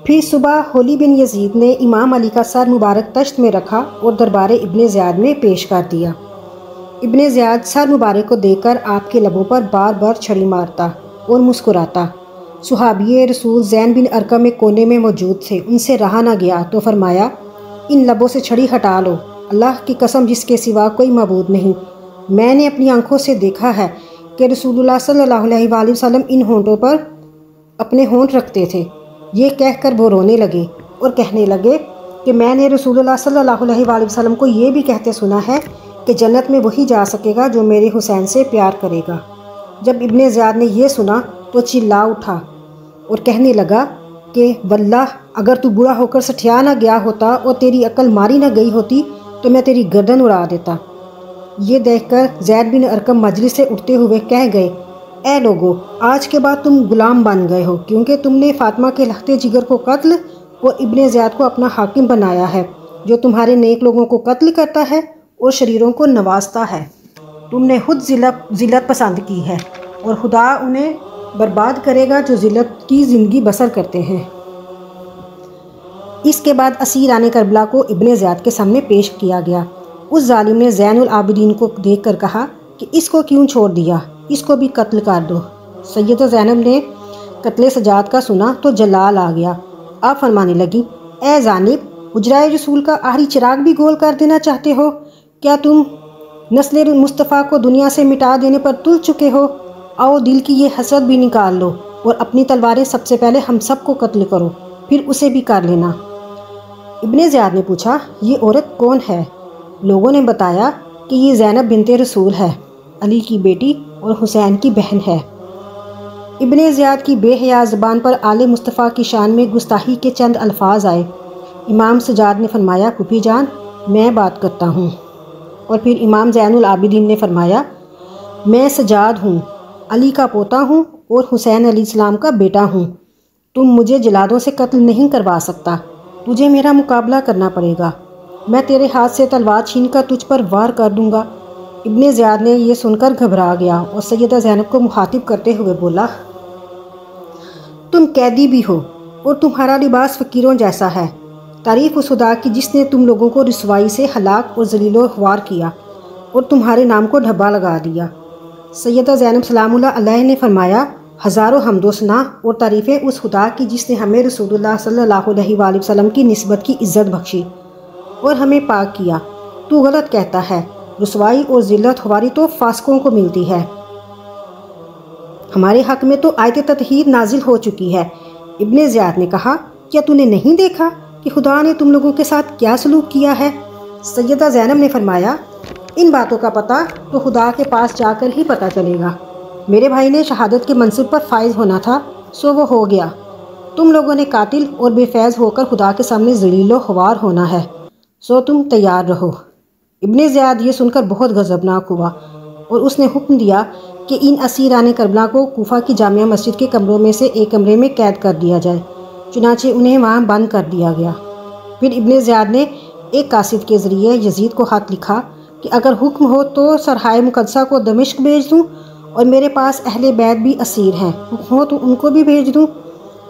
پھر صبح حلی بن یزید نے امام علی کا سر مبارک تشت میں رکھا اور دربار ابن زیاد میں پیش کر دیا۔ ابن زیاد سر مبارک کو دیکھ کر آپ کے لبوں پر بار بار چھڑی مارتا اور مسکراتا۔ صحابی رسول زین بن ارقم ایک کونے میں موجود تھے، ان سے رہا نہ گیا تو فرمایا، ان لبوں سے چھڑی ہٹا لو، اللہ کی قسم جس کے سوا کوئی معبود نہیں، میں نے اپنی آنکھوں سے دیکھا ہے کہ رسول اللہ صلی اللہ علیہ وآلہ وسلم ان ہونٹوں پر اپنے ہونٹ رکھتے تھے۔ یہ کہہ کر وہ رونے لگے اور کہنے لگے کہ میں نے رسول اللہ صلی اللہ علیہ وآلہ وسلم کو یہ بھی کہتے سنا ہے کہ جنت میں وہی جا سکے گا جو میرے حسین سے پیار کرے گا۔ جب ابن زیاد نے یہ سنا تو چلا اٹھا اور کہنے لگا کہ واللہ اگر تو برا ہو کر سٹھیا نہ گیا ہوتا اور تیری عقل ماری نہ گئی ہوتی تو میں تیری گردن اڑا دیتا۔ یہ دیکھ کر زید بن ارقم مجلس سے اٹھتے ہوئے کہہ گئے، اے لوگو، آج کے بعد تم غلام بن گئے ہو، کیونکہ تم نے فاطمہ کے لختے جگر کو قتل اور ابن زیاد کو اپنا حاکم بنایا ہے، جو تمہارے نیک لوگوں کو قتل کرتا ہے اور شریروں کو نوازتا ہے۔ تم نے خود ذلت پسند کی ہے اور خدا انہیں برباد کرے گا جو ذلت کی زندگی بسر کرتے ہیں۔ اس کے بعد اسیران کربلا کو ابن زیاد کے سامنے پیش کیا گیا۔ اس ظالم نے زین العابدین کو دیکھ کر کہا کہ اس کو کیوں چھوڑ دیا، اس کو بھی قتل کر دو۔ سیدہ زینب نے قتل سجاد کا سنا تو جلال آ گیا۔ آپ فرمانے لگی، اے زینب، حجرہ رسول کا آخری چراغ بھی گول کر دینا چاہتے ہو؟ کیا تم نسل مصطفیٰ کو دنیا سے مٹا دینے پر تل چکے ہو؟ آؤ دل کی یہ حسرت بھی نکال لو اور اپنی تلواریں سب سے پہلے ہم سب کو قتل کرو، پھر اسے بھی کر لینا۔ ابن زیاد نے پوچھا، یہ عورت کون ہے؟ لوگوں نے بتایا کہ یہ زینب بنت رسول ہے، علی کی بیٹی اور حسین کی بہن ہے۔ ابن زیاد کی بے حیا زبان پر آل مصطفیٰ کی شان میں گستاخی کے چند الفاظ آئے۔ امام سجاد نے فرمایا، پھوپھی جان، میں بات کرتا ہوں۔ اور پھر امام زین العابدین نے فرمایا، میں سجاد ہوں، علی کا پوتا ہوں اور حسین علیہ السلام کا بیٹا ہوں۔ تم مجھے جلادوں سے قتل نہیں کروا سکتا، تجھے میرا مقابلہ کرنا پڑے گا۔ میں تیرے ہاتھ سے تلوار چھین کر تجھ پر وار کر دوں گا۔ ابن زیاد نے یہ سن کر گھبرا گیا اور سیدہ زینب کو مخاطب کرتے ہوئے بولا، تم قیدی بھی ہو اور تمہارا لباس فقیروں جیسا ہے۔ تعریف اس خدا کی جس نے تم لوگوں کو رسوائی سے ہلاک اور ذلیل و خوار کیا اور تمہارے نام کو ڈھبا لگا دیا۔ سیدہ زینب سلام اللہ علیہ نے فرمایا، ہزاروں حمد و ثنا اور تعریفیں اس خدا کی جس نے ہمیں رسول اللہ صلی اللہ علیہ وآلہ وسلم کی نسبت کی عزت بخشی اور ہمیں پاک کیا۔ تو غلط کہتا ہے، رسوائی اور ذلت خواری تو فاسقوں کو ملتی ہے۔ ہمارے حق میں تو آیت تطہیر نازل ہو چکی ہے۔ ابن زیاد نے کہا، کیا تو نے نہیں دیکھا کہ خدا نے تم لوگوں کے ساتھ کیا سلوک کیا ہے؟ سیدہ زینب نے فرمایا، ان باتوں کا پتہ تو خدا کے پاس جا کر ہی پتہ چلے گا۔ میرے بھائی نے شہادت کے منصب پر فائز ہونا تھا، سو وہ ہو گیا۔ تم لوگوں نے قاتل اور بے فیض ہو کر خدا کے سامنے ذلیل و خوار ہونا ہے، سو تم تیار رہو۔ ابن زیاد یہ سن کر بہت غضبناک ہوا اور اس نے حکم دیا کہ ان اسیران کربلا کو کوفہ کی جامع مسجد کے کمروں میں سے ایک کمرے میں قید کر دیا جائے۔ چنانچہ انہیں وہاں بند کر دیا گیا۔ پھر ابن زیاد نے ایک قاصد کے ذریعے یزید کو خط لکھا کہ اگر حکم ہو تو سرحائے مقدسہ کو دمشق بھیج دوں، اور میرے پاس اہل بیت بھی اسیر ہیں، حکم ہو تو ان کو بھی بھیج دوں۔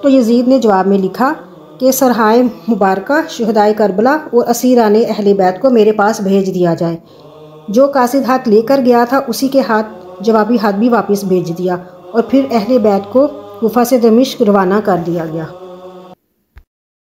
تو یزید نے جواب میں لکھا کہ سرحائے مبارکہ، شہدائے کربلا اور اسیران اہل بیت کو میرے پاس بھیج دیا جائے۔ جو قاصد ہاتھ لے کر گیا تھا اسی کے ہاتھ جوابی ہاتھ بھی واپس بھیج دیا، اور پھر اہل بیت کو کوفہ سے دمشق روانہ کر دیا گیا۔